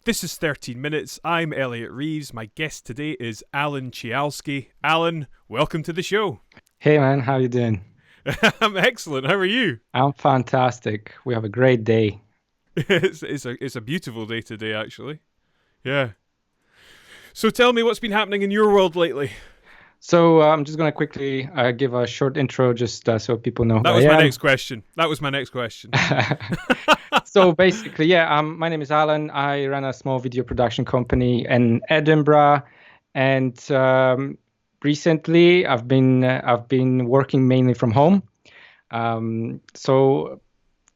This is 13 Minutes. I'm Elliot Reeves. My guest today is Alan Ciealski. Alan, welcome to the show. Hey man, how you doing? I'm excellent. How are you? I'm fantastic. We have a great day. It's a beautiful day today, actually. Yeah. So tell me what's been happening in your world lately. So I'm just going to quickly give a short intro just so people know That was my next question. So basically, my name is Alan. I run a small video production company in Edinburgh, and recently I've been working mainly from home. So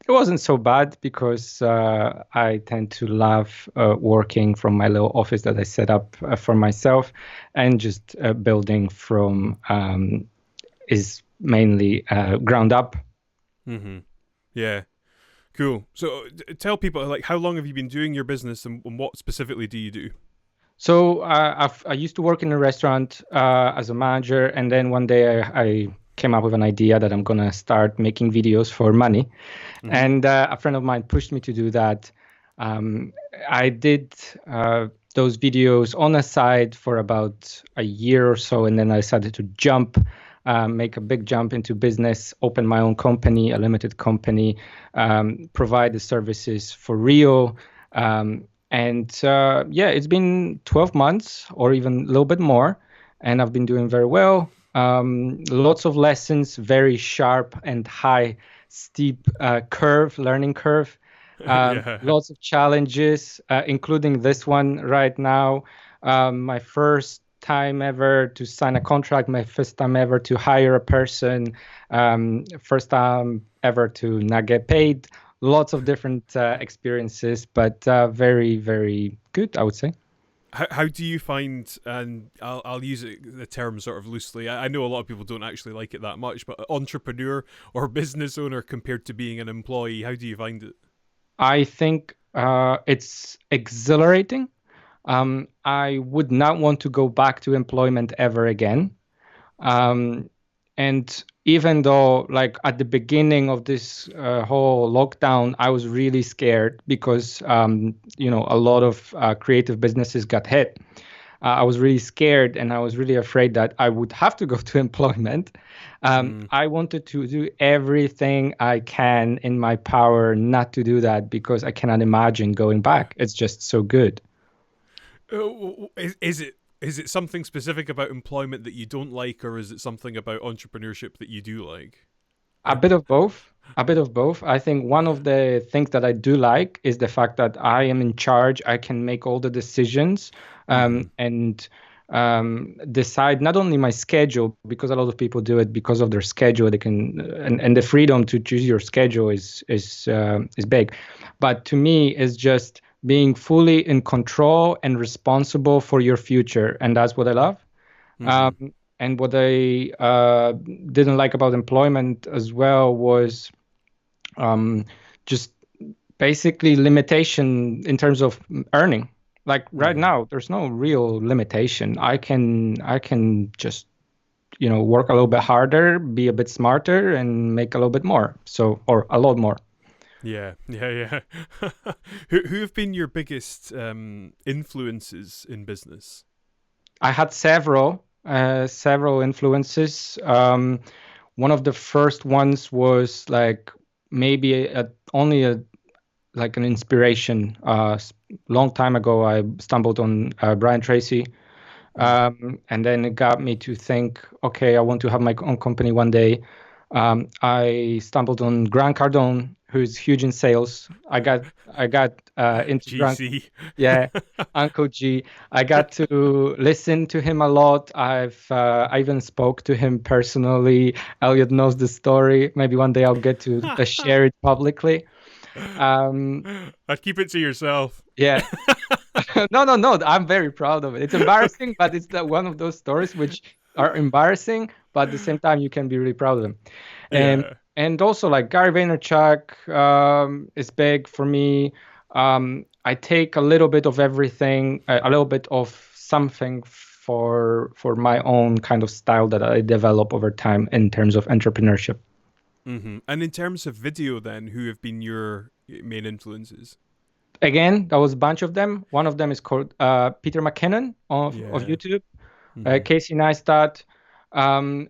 it wasn't so bad because I tend to love working from my little office that I set up for myself, and just building from is mainly ground up. Mm-hmm. Yeah. Cool. So tell people, like, how long have you been doing your business, and what specifically do you do? So I used to work in a restaurant as a manager, and then one day I came up with an idea that I'm gonna start making videos for money. Mm-hmm. And a friend of mine pushed me to do that. I did those videos on the side for about a year or so, and then I decided to make a big jump into business, open my own company, a limited company, provide the services for real. It's been 12 months or even a little bit more, and I've been doing very well. Lots of lessons, very sharp and high, steep learning curve. Lots of challenges, including this one right now. My first time ever to sign a contract, my first time ever to hire a person, first time ever to not get paid. Lots of different experiences, but very, very good, I would say. How do you find, and I'll use the term sort of loosely, I know a lot of people don't actually like it that much, but entrepreneur or business owner compared to being an employee, how do you find it? I think it's exhilarating. I would not want to go back to employment ever again. And even though, like, at the beginning of this whole lockdown, I was really scared because, a lot of creative businesses got hit. I was really scared, and I was really afraid that I would have to go to employment. I wanted to do everything I can in my power not to do that, because I cannot imagine going back. It's just so good. Is it something specific about employment that you don't like, or is it something about entrepreneurship that you do like? A bit of both. I think one of the things that I do like is the fact that I am in charge. I can make all the decisions and decide not only my schedule, because a lot of people do it because of their schedule. They can, and the freedom to choose your schedule is big. But to me, it's just being fully in control and responsible for your future. And that's what I love. Mm-hmm. And what I didn't like about employment as well was um, just basically limitation in terms of earning. Like right Mm-hmm. now, there's no real limitation. I can just work a little bit harder, be a bit smarter, and make a little bit more. So, or a lot more. Yeah, yeah, yeah. Who have been your biggest influences in business? I had several influences. One of the first ones was like maybe only a like an inspiration. Long time ago, I stumbled on Brian Tracy, Mm. and then it got me to think, okay, I want to have my own company one day. I stumbled on Grant Cardone, who's huge in sales. I got into Grant. GC. Yeah, Uncle G. I got to listen to him a lot. I even spoke to him personally. Elliot knows the story. Maybe one day I'll get to share it publicly. Um, I'd keep it to yourself. yeah. No, no, no. I'm very proud of it. It's embarrassing, but it's one of those stories which are embarrassing, but at the same time you can be really proud of them. And Yeah. and also like Gary Vaynerchuk is big for me. I take a little bit of everything, a little bit of something for my own kind of style that I develop over time in terms of entrepreneurship. Mm-hmm. And in terms of video, then, who have been your main influences? Again, that was a bunch of them. One of them is called Peter McKinnon of Yeah. YouTube. Mm-hmm. Casey Neistat.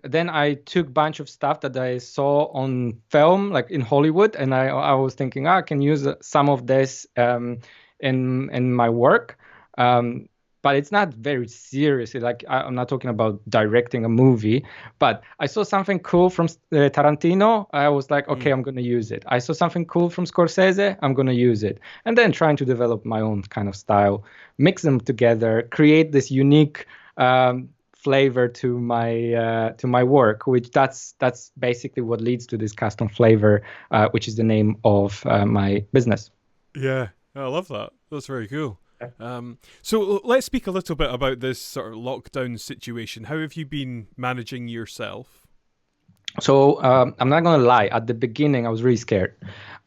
Then I took a bunch of stuff that I saw on film, like in Hollywood, and I was thinking, I can use some of this in my work. Um, but it's not very serious. Like I'm not talking about directing a movie, but I saw something cool from Tarantino. I was like, okay, Mm. I'm gonna use it. I saw something cool from Scorsese. I'm gonna use it, and then trying to develop my own kind of style, mix them together, create this unique flavor to my work, which that's basically what leads to this Custom Flavor, which is the name of my business. Yeah. I love that. That's very cool. So let's speak a little bit about this sort of lockdown situation. How have you been managing yourself? So I'm not gonna lie. At the beginning, I was really scared,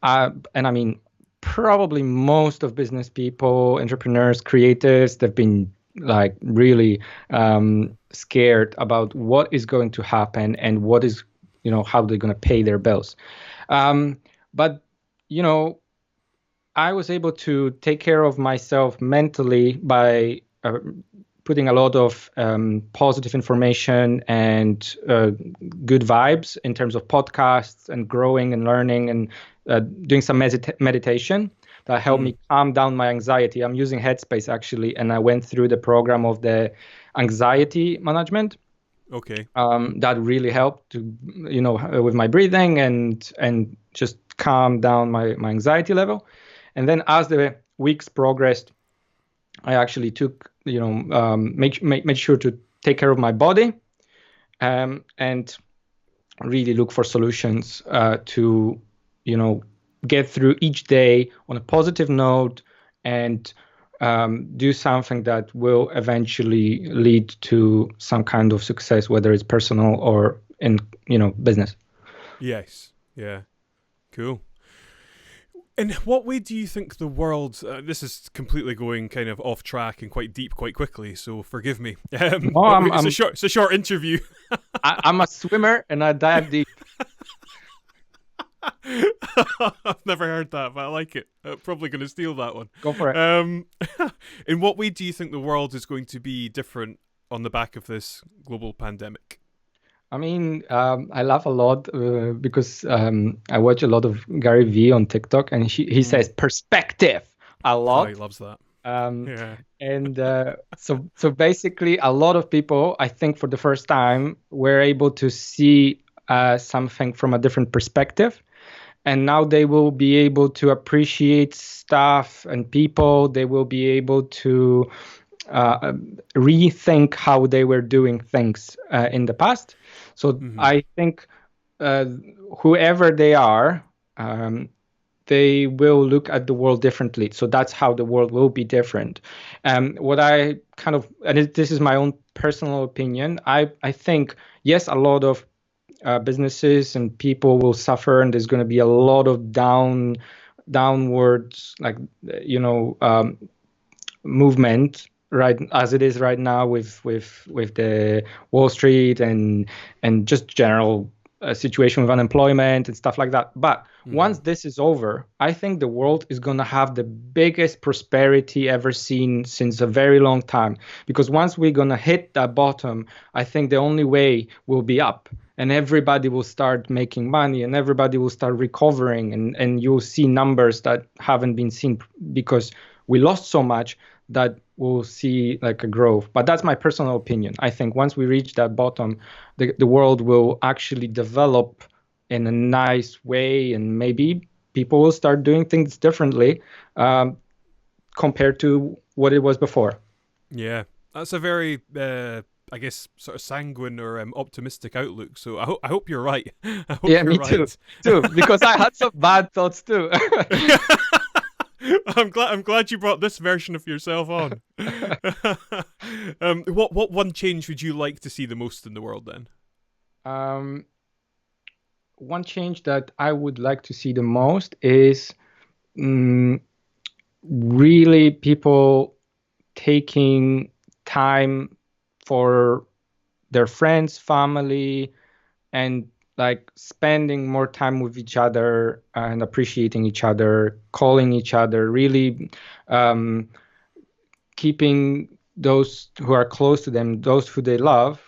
and I mean, probably most of business people, entrepreneurs, creators, they've been like really scared about what is going to happen and what is, how they're gonna pay their bills. But you know, I was able to take care of myself mentally by putting a lot of positive information and good vibes in terms of podcasts and growing and learning and doing some meditation that helped Mm. me calm down my anxiety. I'm using Headspace actually, and I went through the program of the anxiety management. Okay. That really helped to, with my breathing and just calm down my anxiety level. And then as the weeks progressed, I actually took, made sure to take care of my body and really look for solutions to, get through each day on a positive note and do something that will eventually lead to some kind of success, whether it's personal or in, business. Yes. Yeah. Cool. In what way do you think the world? This is completely going kind of off track and quite deep, quite quickly. So forgive me. No, But it's a short interview. I'm a swimmer and I dive deep. I've never heard that, but I like it. I'm probably going to steal that one. Go for it. In what way do you think the world is going to be different on the back of this global pandemic? I mean, I laugh a lot because I watch a lot of Gary Vee on TikTok, and he says perspective a Oh, he lot. loves that. Um, Yeah. and so basically, a lot of people, I think, for the first time, were able to see something from a different perspective, and now they will be able to appreciate stuff and people. They will be able to uh, rethink how they were doing things in the past. So Mm-hmm. I think uh, whoever they are, um, they will look at the world differently. So that's how the world will be different. What I kind of, and this is my own personal opinion, I think, yes, a lot of businesses and people will suffer, and there's going to be a lot of downwards, like, movement, right, as it is right now with the Wall Street and just general situation with unemployment and stuff like that. But once this is over, I think the world is going to have the biggest prosperity ever seen since a very long time. Because once we're going to hit that bottom, I think the only way will be up. And everybody will start making money, and everybody will start recovering, and you'll see numbers that haven't been seen because we lost so much, that we'll see like a growth. But that's my personal opinion. I think once we reach that bottom, the world will actually develop in a nice way, and maybe people will start doing things differently compared to what it was before. Yeah, that's a very, I guess, sort of sanguine or optimistic outlook. So I hope you're right. I hope Yeah, you're me right. too, because I had some bad thoughts too. I'm glad you brought this version of yourself on. What one change would you like to see the most in the world then? One change that I would like to see the most is really people taking time for their friends, family, and like spending more time with each other and appreciating each other, calling each other, really keeping those who are close to them, those who they love,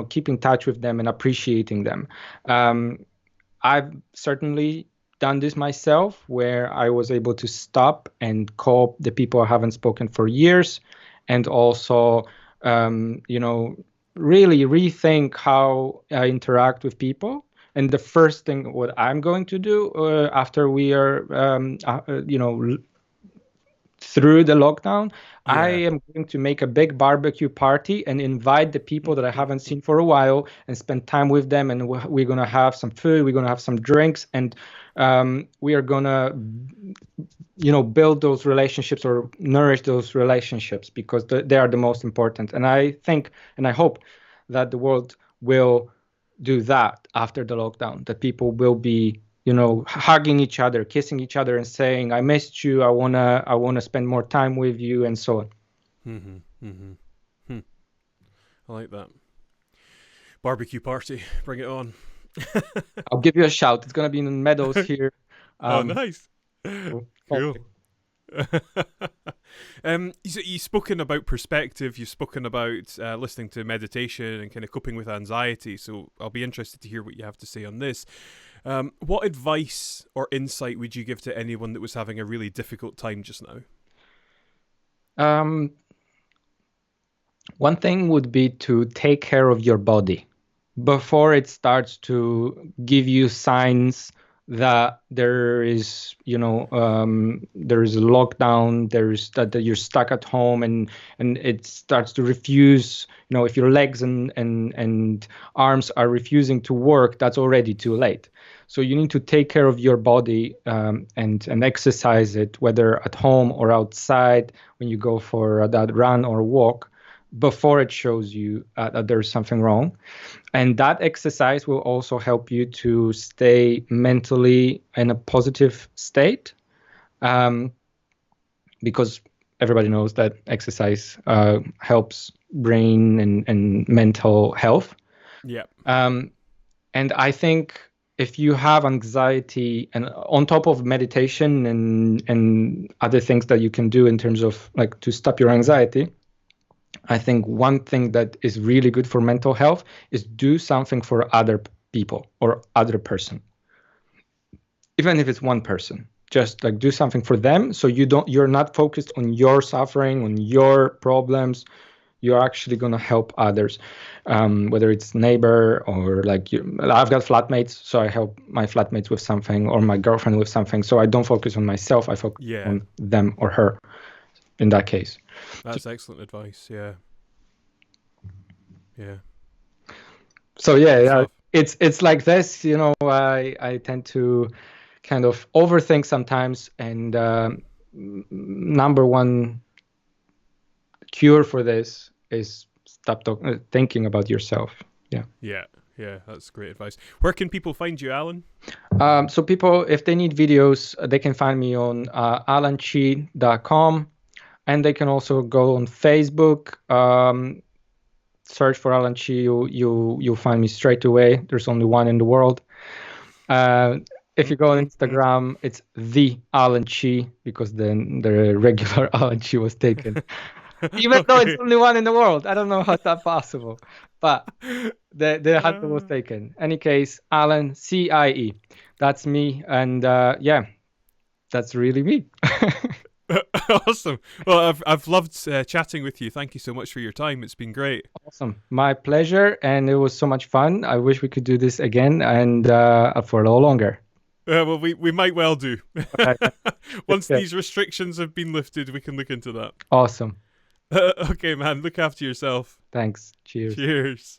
keep in touch with them and appreciating them. I've certainly done this myself, where I was able to stop and call the people I haven't spoken for years, and also, really rethink how I interact with people. And the first thing what I'm going to do after we are, through the lockdown, I Yeah. am going to make a big barbecue party and invite the people that I haven't seen for a while and spend time with them. And we're going to have some food, we're going to have some drinks, and we are going to, build those relationships or nourish those relationships, because they are the most important. And I think, and I hope that the world will do that after the lockdown, that people will be, hugging each other, kissing each other, and saying, "I missed you. I wanna spend more time with you," and so on. I like that. Barbecue party, bring it on. I'll give you a shout. It's gonna be in the meadows here. Oh, nice. Cool. Perfect. You've spoken about perspective. You've spoken about listening to meditation and kind of coping with anxiety. So I'll be interested to hear what you have to say on this. What advice or insight would you give to anyone that was having a really difficult time just now? One thing would be to take care of your body before it starts to give you signs that there is, there is a lockdown, there's that you're stuck at home, and it starts to refuse. If your legs and arms are refusing to work, that's already too late. So you need to take care of your body, and exercise it, whether at home or outside when you go for that run or walk, before it shows you that there's something wrong. And that exercise will also help you to stay mentally in a positive state, because everybody knows that exercise helps brain and mental health. Yeah. And I think if you have anxiety, and on top of meditation and other things that you can do in terms of like to stop your anxiety, I think one thing that is really good for mental health is do something for other people or other person. Even if it's one person, just like do something for them, so you're not focused on your suffering, on your problems. You're actually going to help others, whether it's neighbor or like I've got flatmates, so I help my flatmates with something, or my girlfriend with something. So I don't focus on myself, I focus on them or her in that case. That's excellent advice. Yeah. So yeah, it's like this. I tend to kind of overthink sometimes, and number one cure for this is stop thinking about yourself. Yeah, that's great advice. Where can people find you, Alan? So people, if they need videos, they can find me on alanchi.com, and they can also go on Facebook, search for Alan Chi. You'll find me straight away. There's only one in the world. If you go on Instagram, it's the Alan Chi, because then the regular Alan Chi was taken. Even though it's only one in the world. I don't know how's that possible. But the handle was taken. Any case, Alan, CIE. That's me. And yeah, that's really me. Awesome. Well, I've loved chatting with you. Thank you so much for your time. It's been great. Awesome. My pleasure. And it was so much fun. I wish we could do this again, and for a little longer. Well, we might well do. Okay. Once these restrictions have been lifted, we can look into that. Awesome. Okay, man. Look after yourself. Thanks. Cheers. Cheers.